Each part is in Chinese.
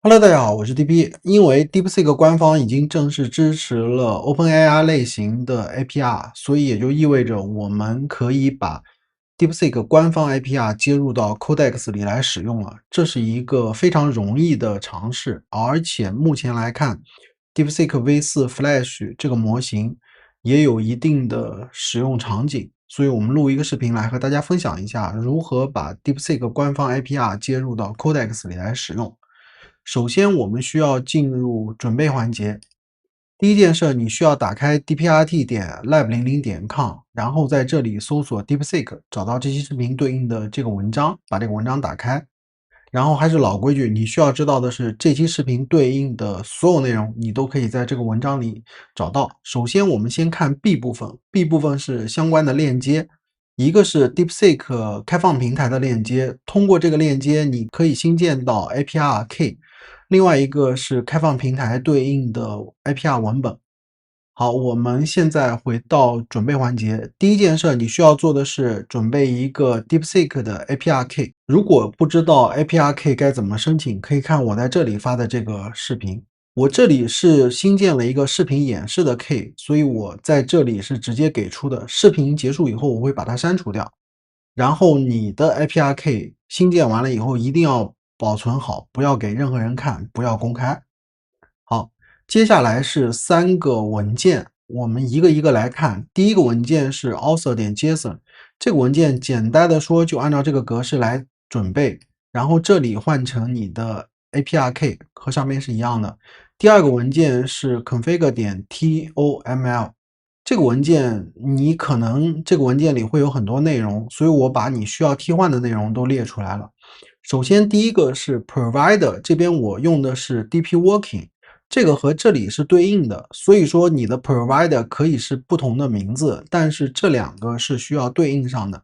Hello，大家好，我是 DB。因为 DeepSeek 官方已经正式支持了 OpenAI 类型的 API，所以也就意味着我们可以把 DeepSeek 官方 API 接入到 Codex 里来使用了。这是一个非常容易的尝试，而且目前来看，DeepSeek V4 Flash 这个模型也有一定的使用场景，所以我们录一个视频来和大家分享一下如何把 DeepSeek 官方 API 接入到 Codex 里来使用。首先，我们需要进入准备环节。第一件事，你需要打开 dprt.lab00.com，然后在这里搜索 DeepSeek，找到这期视频对应的这个文章，把这个文章打开。然后还是老规矩，你需要知道的是，这期视频对应的所有内容，你都可以在这个文章里找到。首先，我们先看 B 部分，B 部分是相关的链接。一个是 DeepSeek 开放平台的链接，通过这个链接，你可以新建到 API Key。另外一个是开放平台对应的 API 文本。好，我们现在回到准备环节。第一件事，你需要做的是准备一个 DeepSeek 的 API Key。如果不知道 API Key 该怎么申请，可以看我在这里发的这个视频。我这里是新建了一个视频演示的 Key，所以我在这里是直接给出的。视频结束以后，我会把它删除掉。然后你的 API Key 新建完了以后，一定要保存好，不要给任何人看，不要公开。好，接下来是3个文件，我们一个一个来看。第一个文件是 author.json， 这个文件简单的说就按照这个格式来准备，然后这里换成你的 API Key 和上面是一样的。第二个文件是 config.toml， 这个文件你可能这个文件里会有很多内容，所以我把你需要替换的内容都列出来了。首先第一个是 provider， 这边我用的是 dpworking， 这个和这里是对应的，所以说你的 provider 可以是不同的名字，但是这两个是需要对应上的。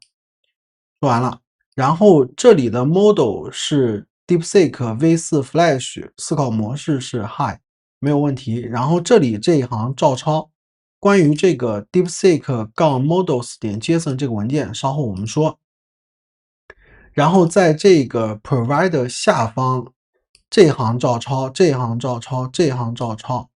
说完了，然后这里的 model 是 DeepSeek V4 Flash， 思考模式是 High， 没有问题。然后这里这一行照抄，关于这个 DeepSeek-models.json 这个文件，稍后我们说。然后在这个 provider 下方，这一行照抄，这一行照抄，这一行照抄，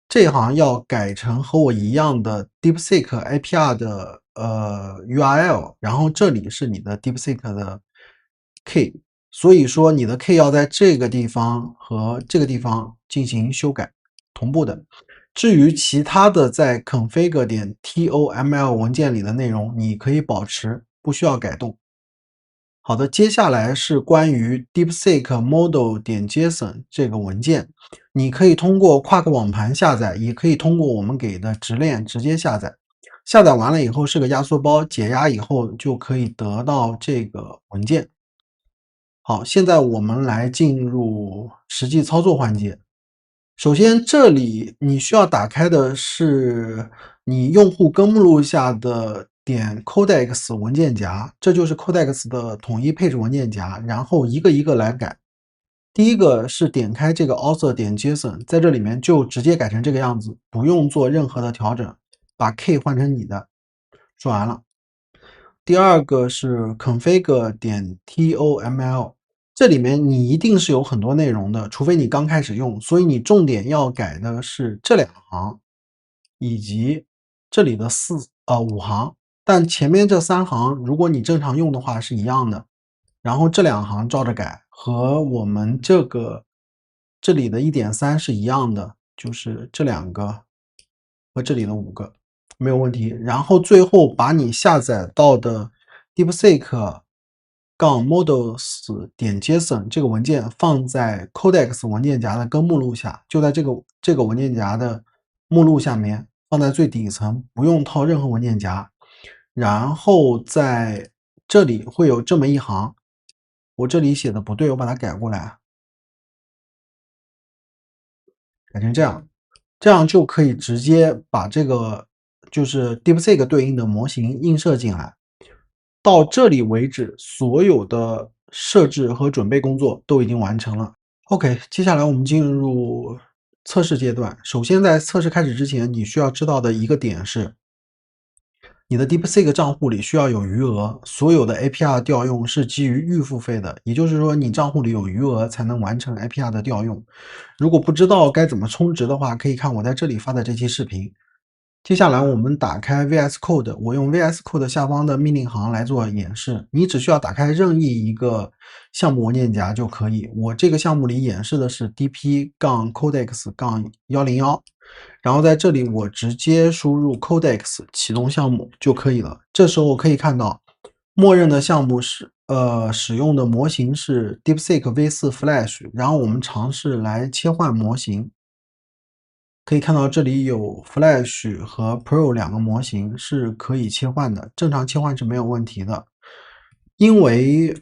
这一行要改成和我一样的 DeepSeek API 的URL， 然后这里是你的 DeepSeek 的 key， 所以说你的 key 要在这个地方和这个地方进行修改，同步的。至于其他的在 config.toml 文件里的内容，你可以保持，不需要改动。好的，接下来是关于 DeepSeek Model.json 这个文件，你可以通过跨克网盘下载，也可以通过我们给的直链直接下载。下载完了以后是个压缩包，解压以后就可以得到这个文件。好，现在我们来进入实际操作环节。首先，这里你需要打开的是你用户根目录下的点 codex 文件夹，这就是 codex 的统一配置文件夹，然后一个一个来改。第一个是点开这个 author.json， 在这里面就直接改成这个样子，不用做任何的调整，把 key 换成你的。说完了。第二个是 config.toml， 这里面你一定是有很多内容的，除非你刚开始用，所以你重点要改的是这2行以及这里的5行，但前面这3行如果你正常用的话是一样的，然后这2行照着改，和我们这里的 1.3 是一样的，就是这2个和这里的5个。没有问题。然后最后把你下载到的 DeepSeek-models.json 这个文件放在 codex 文件夹的根目录下，就在这个文件夹的目录下面，放在最底层，不用套任何文件夹。然后在这里会有这么一行，我这里写的不对，我把它改过来，改成这样，这样就可以直接把这个就是 DeepSeek 对应的模型映射进来。到这里为止，所有的设置和准备工作都已经完成了。OK， 接下来我们进入测试阶段。首先，在测试开始之前，你需要知道的一个点是，你的 DeepSeek 账户里需要有余额，所有的 APR 调用是基于预付费的，也就是说你账户里有余额才能完成 APR 的调用。如果不知道该怎么充值的话，可以看我在这里发的这期视频。接下来我们打开 VS Code， 我用 VS Code 下方的命令行来做演示。你只需要打开任意一个项目文件夹就可以。我这个项目里演示的是 dp-codex-101，然后在这里我直接输入 codex 启动项目就可以了。这时候可以看到，默认的项目是使用的模型是 DeepSeek V4 Flash， 然后我们尝试来切换模型。可以看到这里有 Flash 和 Pro 两个模型是可以切换的，正常切换是没有问题的。因为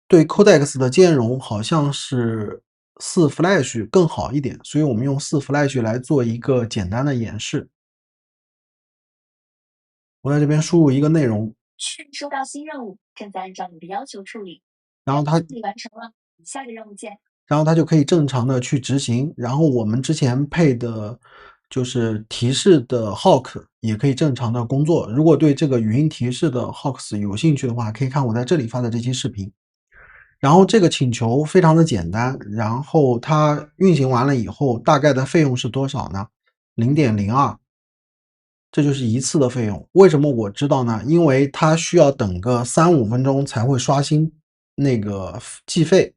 对 Codex 的兼容好像是4 Flash 更好一点，所以我们用4 Flash 来做一个简单的演示。我在这边输入一个内容，收到新任务，正在按照你的要求处理。然后它你完成了，下个任务键。然后它就可以正常的去执行。然后我们之前配的就是提示的 Hawk 也可以正常的工作。如果对这个语音提示的 Hawks 有兴趣的话，可以看我在这里发的这期视频。然后这个请求非常的简单，然后它运行完了以后，大概的费用是多少呢？ 0.02， 这就是一次的费用。为什么我知道呢？因为它需要等个3-5分钟才会刷新那个计费。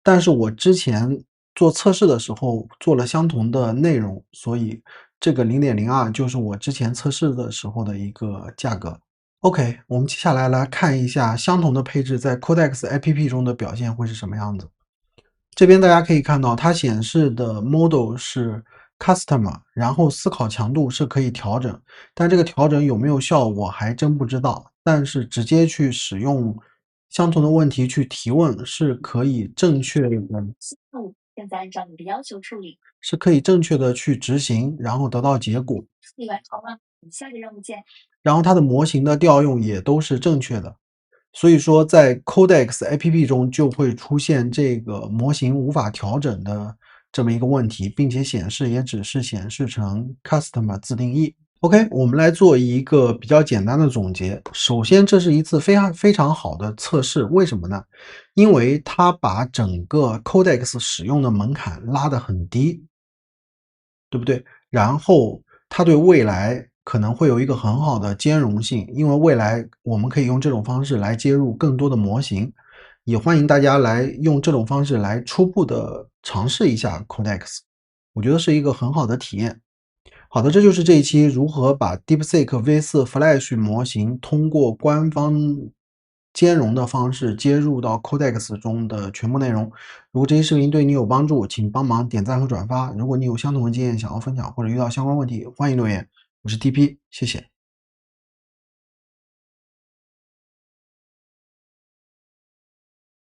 但是我之前做测试的时候做了相同的内容，所以这个 0.02 就是我之前测试的时候的一个价格。OK， 我们接下来来看一下相同的配置在 Codex APP 中的表现会是什么样子。这边大家可以看到，它显示的 model 是 customer， 然后思考强度是可以调整，但这个调整有没有效我还真不知道。但是直接去使用相同的问题去提问是可以正确的，正在按照你的要求处理，是可以正确的去执行，然后得到结果。你完成了，下个任务键。然后它的模型的调用也都是正确的。所以说在 Codex APP 中就会出现这个模型无法调整的这么一个问题，并且显示也只是显示成 Customer 自定义。OK， 我们来做一个比较简单的总结。首先，这是一次非常好的测试，为什么呢？因为它把整个 Codex 使用的门槛拉得很低，对不对？然后它对未来可能会有一个很好的兼容性，因为未来我们可以用这种方式来接入更多的模型，也欢迎大家来用这种方式来初步的尝试一下 Codex， 我觉得是一个很好的体验。好的，这就是这一期如何把 DeepSeek V4 Flash 模型通过官方兼容的方式接入到 Codex 中的全部内容。如果这期视频对你有帮助，请帮忙点赞和转发。如果你有相同的经验想要分享或者遇到相关问题，欢迎留言。我是 TP，谢谢。